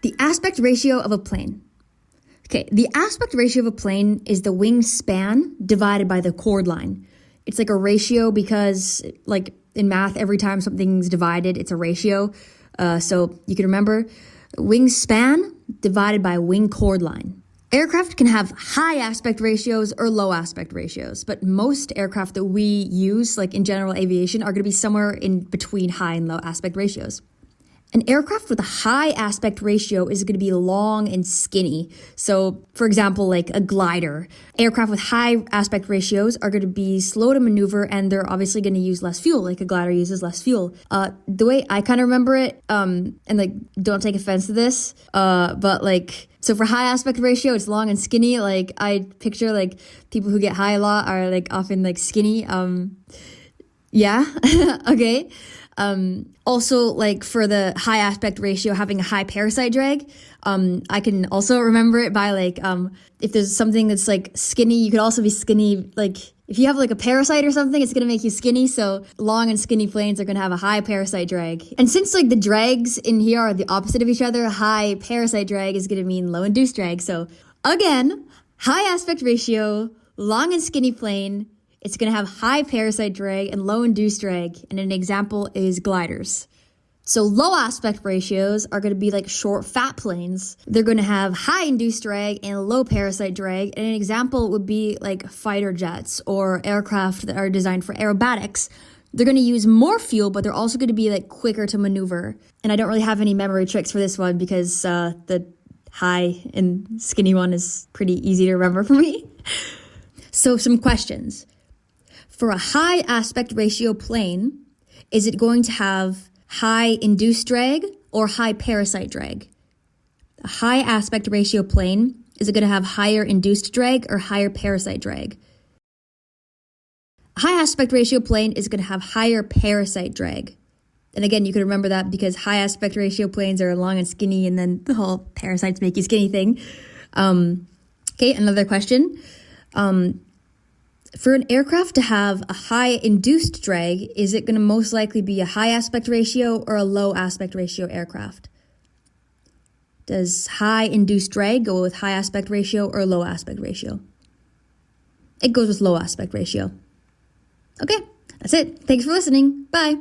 The aspect ratio of a plane. Okay, the aspect ratio of a plane is the wingspan divided by the chord line. It's like a ratio because, like in math, every time something's divided, it's a ratio. So you can remember wingspan divided by wing chord line. Aircraft can have high aspect ratios or low aspect ratios, but most aircraft that we use, like in general aviation, are going to be somewhere in between high and low aspect ratios. An aircraft with a high aspect ratio is going to be long and skinny. So, for example, like a glider. Aircraft with high aspect ratios are going to be slow to maneuver, and they're obviously going to use less fuel. Like a glider uses less fuel. The way I kind of remember it, and like, don't take offense to this, but like, so for high aspect ratio, it's long and skinny. Like, I picture like people who get high a lot are like often like skinny. Yeah, okay. Also, like for the high aspect ratio, having a high parasite drag, I can also remember it by like, if there's something that's like skinny, you could also be skinny. Like if you have like a parasite or something, it's going to make you skinny. So long and skinny planes are going to have a high parasite drag. And since like the drags in here are the opposite of each other, high parasite drag is going to mean low induced drag. So again, high aspect ratio, long and skinny plane, it's going to have high parasite drag and low induced drag, and an example is gliders. So low aspect ratios are going to be like short, fat planes. They're going to have high induced drag and low parasite drag, and an example would be like fighter jets or aircraft that are designed for aerobatics. They're going to use more fuel, but they're also going to be like quicker to maneuver. And I don't really have any memory tricks for this one because the high and skinny one is pretty easy to remember for me. So some questions. For a high aspect ratio plane, is it going to have high induced drag or high parasite drag? A high aspect ratio plane, is it going to have higher induced drag or higher parasite drag? A high aspect ratio plane is going to have higher parasite drag. And again, you can remember that because high aspect ratio planes are long and skinny, and then the whole parasites make you skinny thing. Okay, another question. For an aircraft to have a high induced drag, is it going to most likely be a high aspect ratio or a low aspect ratio aircraft? Does high induced drag go with high aspect ratio or low aspect ratio? It goes with low aspect ratio. Okay, that's it. Thanks for listening. Bye.